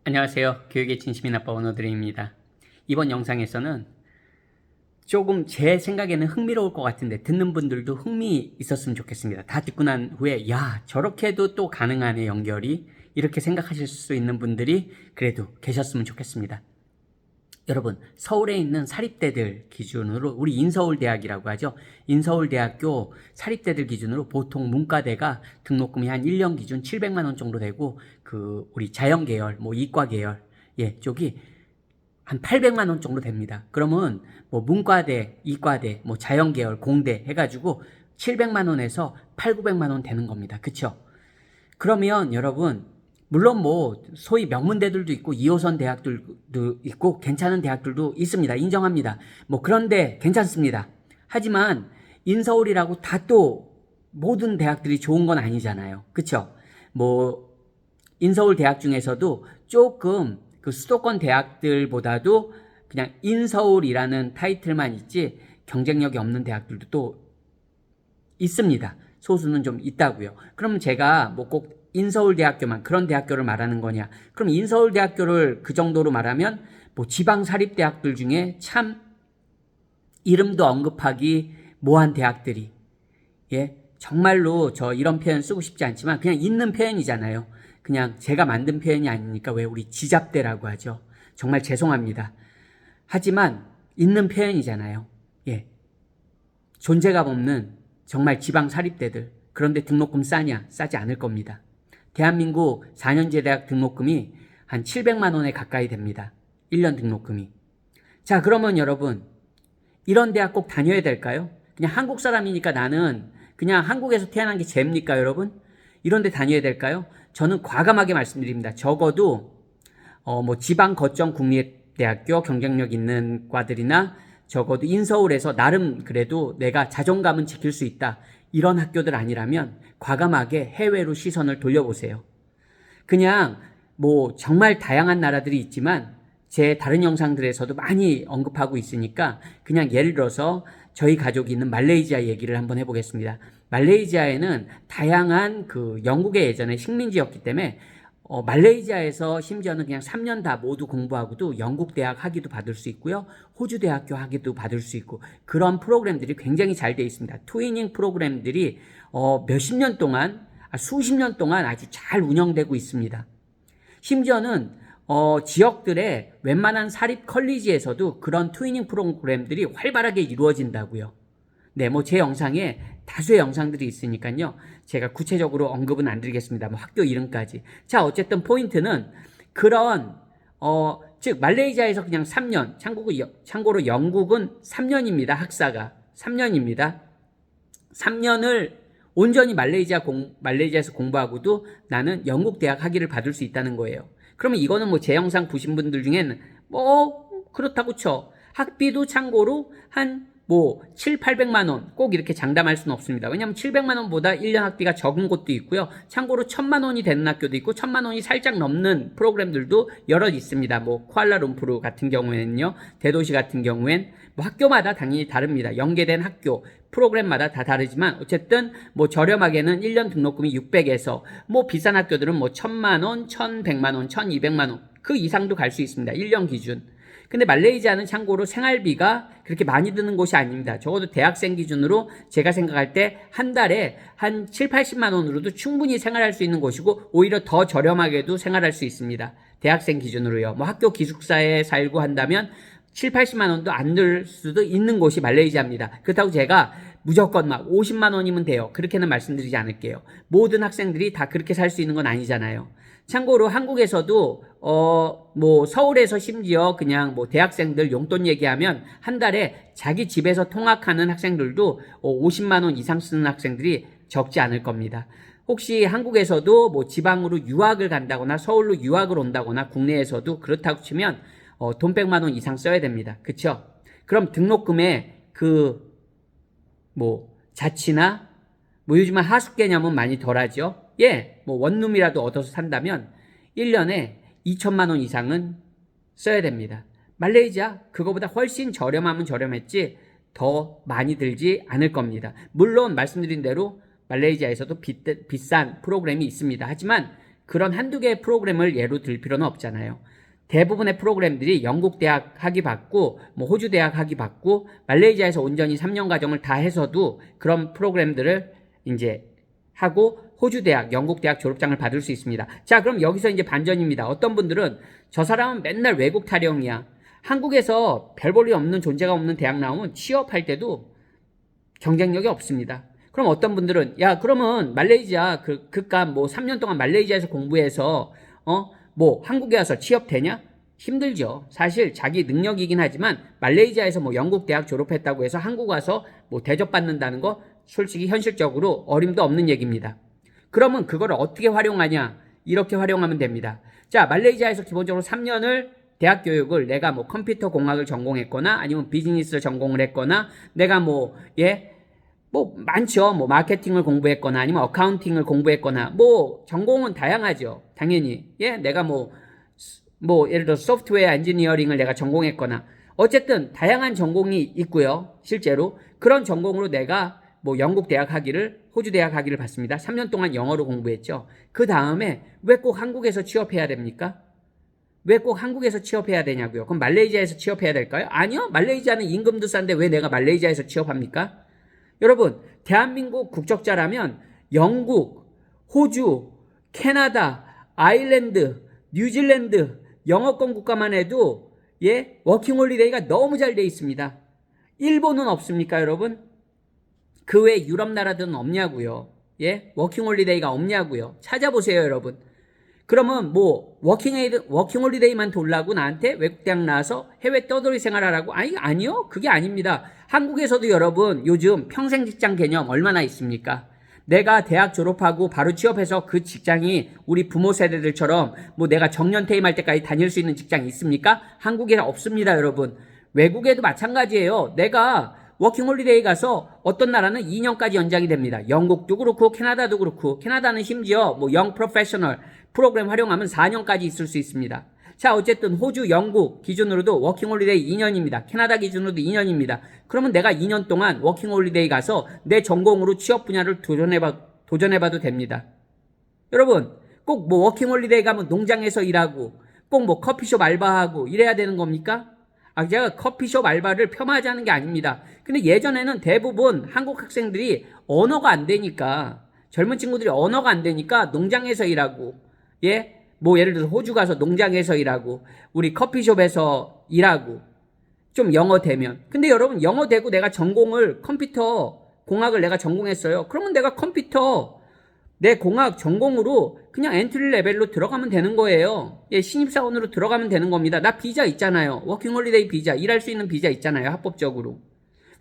안녕하세요. 교육의 진심인 아빠 원어드림입니다. 이번 영상에서는 조금 제 생각에는 흥미로울 것 같은데 듣는 분들도 흥미 있었으면 좋겠습니다. 다 듣고 난 후에 야, 저렇게도 또 가능하네, 연결이. 이렇게 생각하실 수 있는 분들이 그래도 계셨으면 좋겠습니다. 여러분, 서울에 있는 사립대들 기준으로, 우리 인서울대학이라고 하죠. 인서울대학교 사립대들 기준으로 보통 문과대가 등록금이 한 1년 기준 700만 원 정도 되고, 우리 자연계열, 이과계열, 쪽이 한 800만 원 정도 됩니다. 그러면 문과대, 이과대, 자연계열, 공대 해가지고 700만 원에서 8, 900만 원 되는 겁니다. 그쵸? 그러면 여러분, 물론 소위 명문대들도 있고 2호선 대학들도 있고 괜찮은 대학들도 있습니다. 인정합니다. 그런데 괜찮습니다. 하지만 인서울이라고 다 또 모든 대학들이 좋은 건 아니잖아요. 그쵸? 인서울 대학 중에서도 조금 그 수도권 대학들보다도 그냥 인서울이라는 타이틀만 있지 경쟁력이 없는 대학들도 또 있습니다. 소수는 좀 있다고요. 그럼 제가 꼭 인서울대학교만 그런 대학교를 말하는 거냐? 그럼 인서울대학교를 그 정도로 말하면 지방 사립대학들 중에 참 이름도 언급하기 뭐한 대학들이, 정말로 저 이런 표현 쓰고 싶지 않지만 그냥 있는 표현이잖아요. 그냥 제가 만든 표현이 아니니까 왜 우리 지잡대라고 하죠. 정말 죄송합니다. 하지만 있는 표현이잖아요. 존재감 없는 정말 지방 사립대들, 그런데 등록금 싸냐? 싸지 않을 겁니다. 대한민국 4년제 대학 등록금이 한 700만 원에 가까이 됩니다. 1년 등록금이. 자, 그러면 여러분, 이런 대학 꼭 다녀야 될까요? 그냥 한국 사람이니까 나는 그냥 한국에서 태어난 게 죄입니까, 여러분? 이런 데 다녀야 될까요? 저는 과감하게 말씀드립니다. 적어도 지방 거점 국립대학교 경쟁력 있는 과들이나 적어도 인서울에서 나름 그래도 내가 자존감은 지킬 수 있다, 이런 학교들 아니라면 과감하게 해외로 시선을 돌려보세요. 그냥 정말 다양한 나라들이 있지만 제 다른 영상들에서도 많이 언급하고 있으니까 그냥 예를 들어서 저희 가족이 있는 말레이시아 얘기를 한번 해보겠습니다. 말레이시아에는 다양한 영국의 예전에 식민지였기 때문에 말레이시아에서 심지어는 그냥 3년 다 모두 공부하고도 영국 대학 학위도 받을 수 있고요. 호주 대학교 학위도 받을 수 있고, 그런 프로그램들이 굉장히 잘 돼 있습니다. 트위닝 프로그램들이 몇십 년 동안, 수십 년 동안 아주 잘 운영되고 있습니다. 심지어는 지역들의 웬만한 사립 컬리지에서도 그런 트위닝 프로그램들이 활발하게 이루어진다고요. 네, 제 영상에 다수의 영상들이 있으니까요. 제가 구체적으로 언급은 안 드리겠습니다. 학교 이름까지. 자, 어쨌든 포인트는 그런, 즉, 말레이시아에서 그냥 3년, 참고로 영국은 3년입니다. 학사가. 3년입니다. 3년을 온전히 말레이시아에서 공부하고도 나는 영국 대학 학위를 받을 수 있다는 거예요. 그러면 이거는 제 영상 보신 분들 중엔 그렇다고 쳐. 학비도 참고로 한 7, 800만 원 꼭 이렇게 장담할 수는 없습니다. 왜냐하면 700만 원보다 1년 학비가 적은 곳도 있고요. 참고로 1000만 원이 되는 학교도 있고 1000만 원이 살짝 넘는 프로그램들도 여럿 있습니다. 쿠알라룸푸르 같은 경우에는요. 대도시 같은 경우엔 학교마다 당연히 다릅니다. 연계된 학교 프로그램마다 다 다르지만 어쨌든 저렴하게는 1년 등록금이 600에서 비싼 학교들은 1000만 원, 1100만 원, 1200만 원 그 이상도 갈 수 있습니다. 1년 기준. 근데 말레이시아는 참고로 생활비가 그렇게 많이 드는 곳이 아닙니다. 적어도 대학생 기준으로 제가 생각할 때 한 달에 한 7, 80만 원으로도 충분히 생활할 수 있는 곳이고 오히려 더 저렴하게도 생활할 수 있습니다. 대학생 기준으로요. 학교 기숙사에 살고 한다면 7, 80만 원도 안 들 수도 있는 곳이 말레이시아입니다. 그렇다고 제가 무조건 50만 원이면 돼요, 그렇게는 말씀드리지 않을게요. 모든 학생들이 다 그렇게 살 수 있는 건 아니잖아요. 참고로 한국에서도 서울에서 심지어 그냥 대학생들 용돈 얘기하면 한 달에 자기 집에서 통학하는 학생들도 50만 원 이상 쓰는 학생들이 적지 않을 겁니다. 혹시 한국에서도 지방으로 유학을 간다거나 서울로 유학을 온다거나 국내에서도 그렇다고 치면 돈 100만 원 이상 써야 됩니다. 그쵸? 그럼 등록금에 자취나 요즘은 하숙 개념은 많이 덜하죠. 원룸이라도 얻어서 산다면 1년에 2천만 원 이상은 써야 됩니다. 말레이시아 그거보다 훨씬 저렴하면 저렴했지 더 많이 들지 않을 겁니다. 물론 말씀드린 대로 말레이시아에서도 비싼 프로그램이 있습니다. 하지만 그런 한두 개의 프로그램을 예로 들 필요는 없잖아요. 대부분의 프로그램들이 영국 대학 학위 받고 뭐 호주 대학 학위 받고 말레이시아에서 온전히 3년 과정을 다 해서도 그런 프로그램들을 이제 하고 호주 대학, 영국 대학 졸업장을 받을 수 있습니다. 자, 그럼 여기서 이제 반전입니다. 어떤 분들은 저 사람은 맨날 외국 타령이야. 한국에서 별 볼일 없는 존재가 없는 대학 나오면 취업할 때도 경쟁력이 없습니다. 그럼 어떤 분들은 야, 그러면 말레이시아 그깟 뭐 3년 동안 말레이시아에서 공부해서 뭐 한국에 와서 취업되냐? 힘들죠. 사실 자기 능력이긴 하지만 말레이시아에서 뭐 영국 대학 졸업했다고 해서 한국 와서 뭐 대접받는다는 거 솔직히 현실적으로 어림도 없는 얘기입니다. 그러면 그걸 어떻게 활용하냐? 이렇게 활용하면 됩니다. 자, 말레이시아에서 기본적으로 3년을 대학 교육을 내가 뭐 컴퓨터 공학을 전공했거나 아니면 비즈니스를 전공을 했거나 내가 뭐 많죠. 뭐 마케팅을 공부했거나 아니면 어카운팅을 공부했거나 뭐 전공은 다양하죠. 당연히. 내가 뭐 예를 들어 소프트웨어 엔지니어링을 내가 전공했거나 어쨌든 다양한 전공이 있고요. 실제로 그런 전공으로 내가 뭐 영국 대학 학위를 호주 대학 학위를 받습니다. 3년 동안 영어로 공부했죠. 그 다음에 왜 꼭 한국에서 취업해야 됩니까? 왜 꼭 한국에서 취업해야 되냐고요? 그럼 말레이시아에서 취업해야 될까요? 아니요. 말레이시아는 임금도 싼데 왜 내가 말레이시아에서 취업합니까? 여러분, 대한민국 국적자라면 영국, 호주, 캐나다, 아일랜드, 뉴질랜드 영어권 국가만 해도 워킹홀리데이가 너무 잘 돼 있습니다. 일본은 없습니까, 여러분? 그 외 유럽 나라들은 없냐고요. 워킹홀리데이가 없냐고요. 찾아보세요, 여러분. 그러면 뭐 워킹홀리데이만 돌라고 나한테 외국 대학 나와서 해외 떠돌이 생활하라고? 아니요. 그게 아닙니다. 한국에서도 여러분 요즘 평생 직장 개념 얼마나 있습니까? 내가 대학 졸업하고 바로 취업해서 그 직장이 우리 부모 세대들처럼 뭐 내가 정년 퇴임할 때까지 다닐 수 있는 직장이 있습니까? 한국에는 없습니다, 여러분. 외국에도 마찬가지예요. 내가 워킹홀리데이 가서 어떤 나라는 2년까지 연장이 됩니다. 영국도 그렇고 캐나다도 그렇고 캐나다는 심지어 뭐 영 프로페셔널 프로그램 활용하면 4년까지 있을 수 있습니다. 자, 어쨌든 호주, 영국 기준으로도 워킹홀리데이 2년입니다. 캐나다 기준으로도 2년입니다. 그러면 내가 2년 동안 워킹홀리데이 가서 내 전공으로 취업 분야를 도전해봐도 됩니다. 여러분, 꼭 뭐 워킹홀리데이 가면 농장에서 일하고 꼭 뭐 커피숍 알바하고 이래야 되는 겁니까? 제가 커피숍 알바를 폄하하자는 게 아닙니다. 근데 예전에는 대부분 한국 학생들이 언어가 안 되니까 젊은 친구들이 언어가 안 되니까 농장에서 일하고 뭐 예를 들어서 호주 가서 농장에서 일하고 우리 커피숍에서 일하고 좀 영어 되면 근데 여러분 영어 되고 내가 전공을 컴퓨터 공학을 내가 전공했어요. 그러면 내가 컴퓨터 내 공학 전공으로 그냥 엔트리 레벨로 들어가면 되는 거예요. 신입사원으로 들어가면 되는 겁니다. 나 비자 있잖아요. 워킹홀리데이 비자, 일할 수 있는 비자 있잖아요. 합법적으로.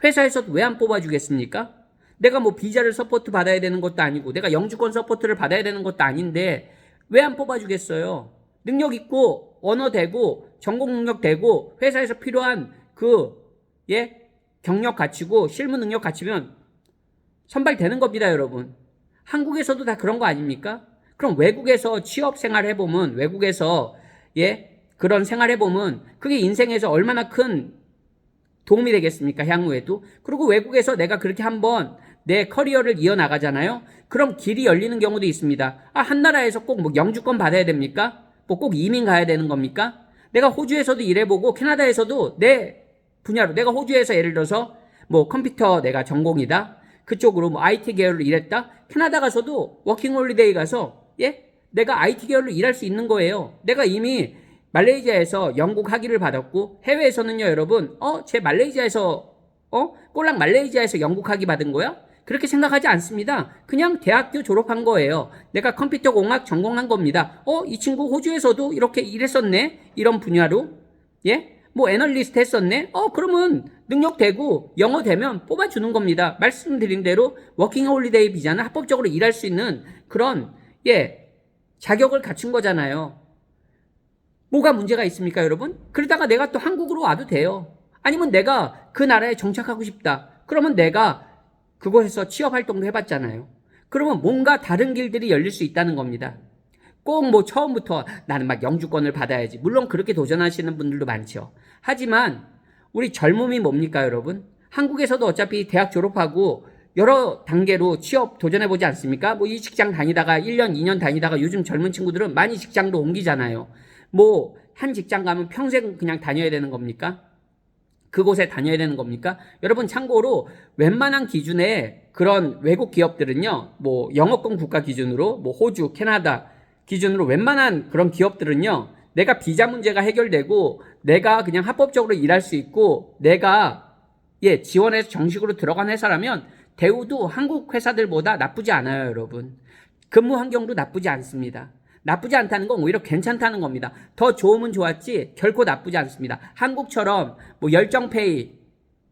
회사에서도 왜 안 뽑아주겠습니까? 내가 뭐 비자를 서포트 받아야 되는 것도 아니고 내가 영주권 서포트를 받아야 되는 것도 아닌데 왜 안 뽑아주겠어요? 능력 있고 언어 되고 전공 능력 되고 회사에서 필요한 경력 갖추고 실무 능력 갖추면 선발되는 겁니다, 여러분. 한국에서도 다 그런 거 아닙니까? 그럼 외국에서 취업 생활 해보면 외국에서 그런 생활 해보면 그게 인생에서 얼마나 큰 도움이 되겠습니까? 향후에도. 그리고 외국에서 내가 그렇게 한번 내 커리어를 이어나가잖아요. 그럼 길이 열리는 경우도 있습니다. 한 나라에서 꼭 뭐 영주권 받아야 됩니까? 뭐 꼭 이민 가야 되는 겁니까? 내가 호주에서도 일해보고 캐나다에서도 내 분야로 내가 호주에서 예를 들어서 뭐 컴퓨터 내가 전공이다. 그쪽으로 뭐 IT 계열로 일했다. 캐나다 가서도 워킹홀리데이 가서 내가 IT 계열로 일할 수 있는 거예요. 내가 이미 말레이시아에서 영국 학위를 받았고 해외에서는요, 여러분, 제 말레이시아에서 꼴랑 말레이시아에서 영국 학위 받은 거야? 그렇게 생각하지 않습니다. 그냥 대학교 졸업한 거예요. 내가 컴퓨터 공학 전공한 겁니다. 이 친구 호주에서도 이렇게 일했었네. 이런 분야로. 뭐 애널리스트 했었네. 그러면 능력 되고 영어 되면 뽑아주는 겁니다. 말씀드린 대로 워킹홀리데이 비자는 합법적으로 일할 수 있는 그런 자격을 갖춘 거잖아요. 뭐가 문제가 있습니까, 여러분? 그러다가 내가 또 한국으로 와도 돼요. 아니면 내가 그 나라에 정착하고 싶다. 그러면 내가 그곳에서 취업 활동도 해봤잖아요. 그러면 뭔가 다른 길들이 열릴 수 있다는 겁니다. 꼭 뭐 처음부터 나는 막 영주권을 받아야지. 물론 그렇게 도전하시는 분들도 많죠. 하지만 우리 젊음이 뭡니까, 여러분? 한국에서도 어차피 대학 졸업하고 여러 단계로 취업 도전해보지 않습니까? 뭐 이 직장 다니다가 1년, 2년 다니다가 요즘 젊은 친구들은 많이 직장도 옮기잖아요. 뭐 한 직장 가면 평생 그냥 다녀야 되는 겁니까? 그곳에 다녀야 되는 겁니까? 여러분 참고로 웬만한 기준의 그런 외국 기업들은요, 뭐 영어권 국가 기준으로, 뭐 호주, 캐나다 기준으로 웬만한 그런 기업들은요, 내가 비자 문제가 해결되고, 내가 그냥 합법적으로 일할 수 있고, 내가 지원해서 정식으로 들어간 회사라면 대우도 한국 회사들보다 나쁘지 않아요, 여러분. 근무 환경도 나쁘지 않습니다. 나쁘지 않다는 건 오히려 괜찮다는 겁니다. 더 좋으면 좋았지 결코 나쁘지 않습니다. 한국처럼 뭐 열정페이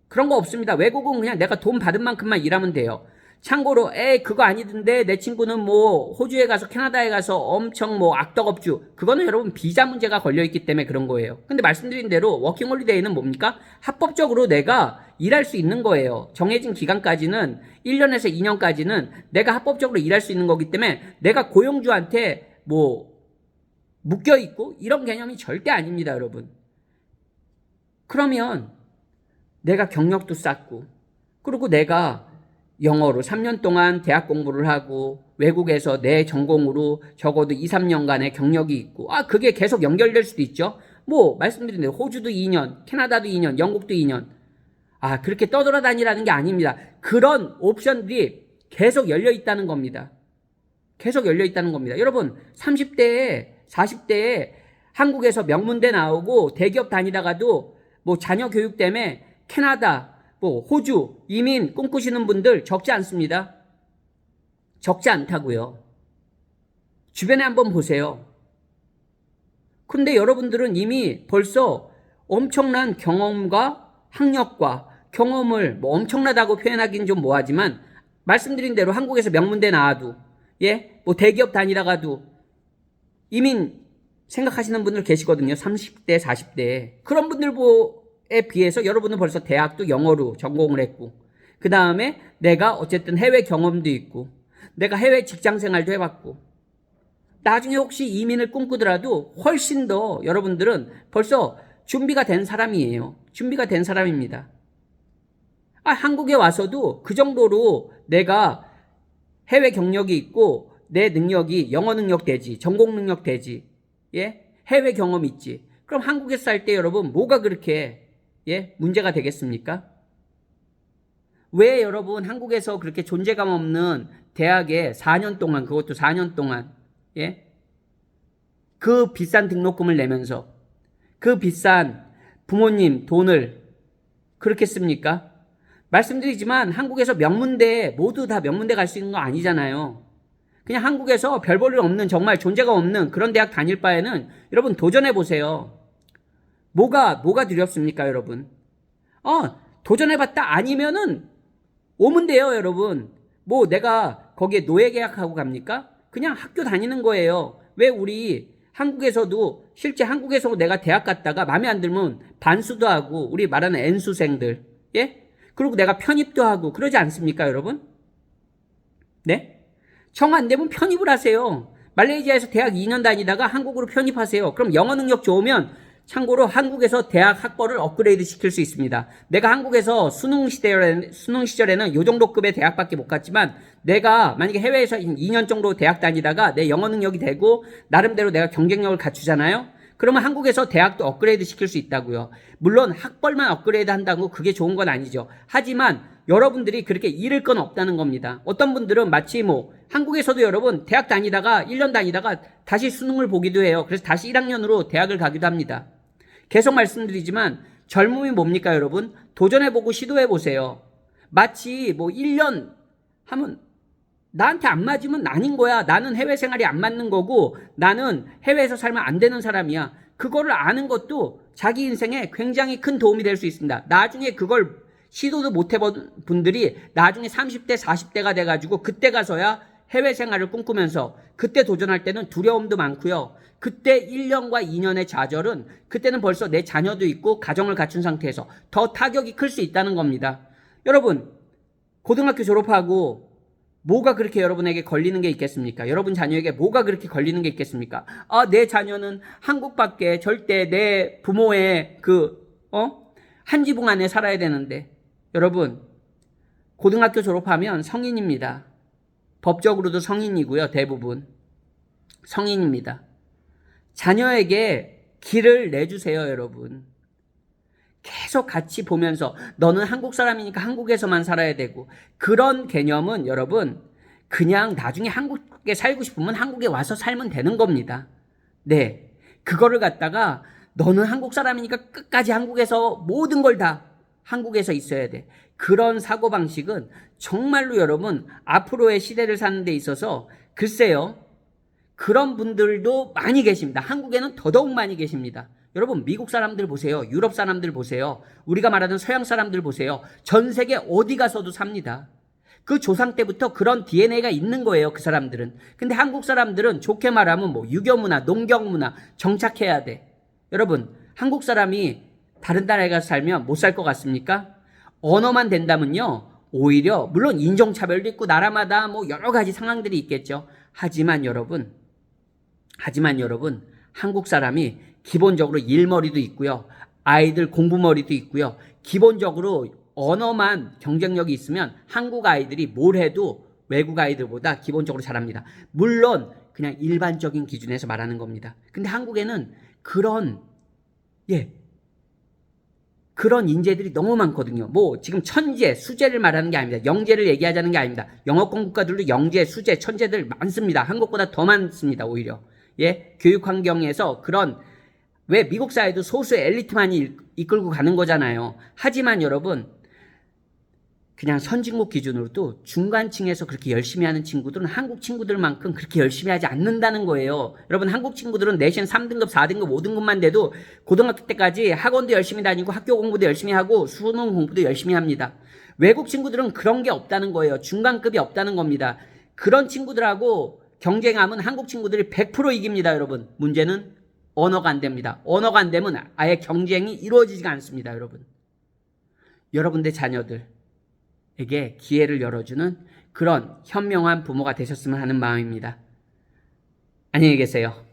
그런 거 없습니다. 외국은 그냥 내가 돈 받은 만큼만 일하면 돼요. 참고로 그거 아니던데 내 친구는 뭐 호주에 가서 캐나다에 가서 엄청 뭐 악덕업주, 그거는 여러분 비자 문제가 걸려있기 때문에 그런 거예요. 근데 말씀드린 대로 워킹홀리데이는 뭡니까? 합법적으로 내가 일할 수 있는 거예요. 정해진 기간까지는 1년에서 2년까지는 내가 합법적으로 일할 수 있는 거기 때문에 내가 고용주한테 뭐 묶여있고 이런 개념이 절대 아닙니다, 여러분. 그러면 내가 경력도 쌓고, 그리고 내가 영어로 3년 동안 대학 공부를 하고 외국에서 내 전공으로 적어도 2, 3년간의 경력이 있고, 그게 계속 연결될 수도 있죠. 뭐 말씀드린 대로 호주도 2년, 캐나다도 2년, 영국도 2년. 그렇게 떠돌아다니라는 게 아닙니다. 그런 옵션들이 계속 열려 있다는 겁니다. 계속 열려 있다는 겁니다. 여러분 30대에 40대에 한국에서 명문대 나오고 대기업 다니다가도 뭐 자녀 교육 때문에 캐나다, 뭐 호주 이민 꿈꾸시는 분들 적지 않습니다. 적지 않다고요. 주변에 한번 보세요. 근데 여러분들은 이미 벌써 엄청난 경험과 학력과 경험을 뭐 엄청나다고 표현하기는 좀 뭐하지만, 말씀드린 대로 한국에서 명문대 나와도 뭐 대기업 다니다가도 이민 생각하시는 분들 계시거든요. 30대, 40대. 그런 분들에 비해서 여러분은 벌써 대학도 영어로 전공을 했고, 그 다음에 내가 어쨌든 해외 경험도 있고, 내가 해외 직장 생활도 해봤고, 나중에 혹시 이민을 꿈꾸더라도 훨씬 더 여러분들은 벌써 준비가 된 사람이에요. 준비가 된 사람입니다. 한국에 와서도 그 정도로 내가 해외 경력이 있고 내 능력이 영어 능력 되지, 전공 능력 되지, 해외 경험 있지. 그럼 한국에 살 때 여러분 뭐가 그렇게 문제가 되겠습니까? 왜 여러분 한국에서 그렇게 존재감 없는 대학에 4년 동안, 그것도 4년 동안 그 비싼 등록금을 내면서 그 비싼 부모님 돈을 그렇게 씁니까? 말씀드리지만 한국에서 명문대, 모두 다 명문대 갈 수 있는 거 아니잖아요. 그냥 한국에서 별 볼 일 없는, 정말 존재가 없는 그런 대학 다닐 바에는 여러분 도전해보세요. 뭐가 두렵습니까, 여러분? 도전해봤다 아니면은 오면 돼요, 여러분. 뭐 내가 거기에 노예 계약하고 갑니까? 그냥 학교 다니는 거예요. 왜 우리 한국에서도 실제 한국에서 내가 대학 갔다가 마음에 안 들면 반수도 하고, 우리 말하는 N수생들, 그리고 내가 편입도 하고 그러지 않습니까, 여러분? 네? 정 안 되면 편입을 하세요. 말레이시아에서 대학 2년 다니다가 한국으로 편입하세요. 그럼 영어 능력 좋으면 참고로 한국에서 대학 학벌을 업그레이드 시킬 수 있습니다. 내가 한국에서 수능 시절에는 요 정도 급의 대학밖에 못 갔지만, 내가 만약에 해외에서 2년 정도 대학 다니다가 내 영어 능력이 되고 나름대로 내가 경쟁력을 갖추잖아요. 그러면 한국에서 대학도 업그레이드 시킬 수 있다고요. 물론 학벌만 업그레이드 한다고 그게 좋은 건 아니죠. 하지만 여러분들이 그렇게 잃을 건 없다는 겁니다. 어떤 분들은 마치 뭐 한국에서도 여러분 대학 다니다가 1년 다니다가 다시 수능을 보기도 해요. 그래서 다시 1학년으로 대학을 가기도 합니다. 계속 말씀드리지만 젊음이 뭡니까, 여러분? 도전해보고 시도해보세요. 마치 뭐 1년 하면 나한테 안 맞으면 아닌 거야. 나는 해외 생활이 안 맞는 거고 나는 해외에서 살면 안 되는 사람이야. 그거를 아는 것도 자기 인생에 굉장히 큰 도움이 될 수 있습니다. 나중에 그걸 시도도 못 해본 분들이 나중에 30대, 40대가 돼가지고 그때 가서야 해외 생활을 꿈꾸면서, 그때 도전할 때는 두려움도 많고요. 그때 1년과 2년의 좌절은 그때는 벌써 내 자녀도 있고 가정을 갖춘 상태에서 더 타격이 클 수 있다는 겁니다. 여러분 고등학교 졸업하고 뭐가 그렇게 여러분에게 걸리는 게 있겠습니까? 여러분 자녀에게 뭐가 그렇게 걸리는 게 있겠습니까? 내 자녀는 한국밖에 절대 내 부모의 한 지붕 안에 살아야 되는데. 여러분 고등학교 졸업하면 성인입니다. 법적으로도 성인이고요. 대부분 성인입니다. 자녀에게 길을 내주세요, 여러분. 계속 같이 보면서 너는 한국 사람이니까 한국에서만 살아야 되고, 그런 개념은 여러분 그냥 나중에 한국에 살고 싶으면 한국에 와서 살면 되는 겁니다. 네, 그거를 갖다가 너는 한국 사람이니까 끝까지 한국에서 모든 걸 다 한국에서 있어야 돼. 그런 사고방식은 정말로 여러분 앞으로의 시대를 사는 데 있어서 글쎄요, 그런 분들도 많이 계십니다. 한국에는 더더욱 많이 계십니다. 여러분 미국 사람들 보세요. 유럽 사람들 보세요. 우리가 말하는 서양 사람들 보세요. 전 세계 어디 가서도 삽니다. 그 조상 때부터 그런 DNA가 있는 거예요. 그 사람들은. 근데 한국 사람들은 좋게 말하면 뭐 유교문화, 농경문화 정착해야 돼. 여러분 한국 사람이 다른 나라에 가서 살면 못 살 것 같습니까? 언어만 된다면요, 오히려 물론 인종차별도 있고 나라마다 뭐 여러 가지 상황들이 있겠죠. 하지만 여러분 한국 사람이 기본적으로 일머리도 있고요, 아이들 공부머리도 있고요, 기본적으로 언어만 경쟁력이 있으면 한국 아이들이 뭘 해도 외국 아이들보다 기본적으로 잘합니다. 물론 그냥 일반적인 기준에서 말하는 겁니다. 근데 한국에는 그런 인재들이 너무 많거든요. 뭐 지금 천재, 수재를 말하는 게 아닙니다. 영재를 얘기하자는 게 아닙니다. 영어권 국가들도 영재, 수재, 천재들 많습니다. 한국보다 더 많습니다. 오히려. 교육 환경에서 그런, 왜 미국 사회도 소수의 엘리트만이 이끌고 가는 거잖아요. 하지만 여러분 그냥 선진국 기준으로도 중간층에서 그렇게 열심히 하는 친구들은 한국 친구들만큼 그렇게 열심히 하지 않는다는 거예요. 여러분 한국 친구들은 내신 3등급, 4등급, 5등급만 돼도 고등학교 때까지 학원도 열심히 다니고 학교 공부도 열심히 하고 수능 공부도 열심히 합니다. 외국 친구들은 그런 게 없다는 거예요. 중간급이 없다는 겁니다. 그런 친구들하고 경쟁하면 한국 친구들이 100% 이깁니다. 여러분 문제는 언어가 안 됩니다. 언어가 안 되면 아예 경쟁이 이루어지지가 않습니다. 여러분들 자녀들에게 기회를 열어주는 그런 현명한 부모가 되셨으면 하는 마음입니다. 안녕히 계세요.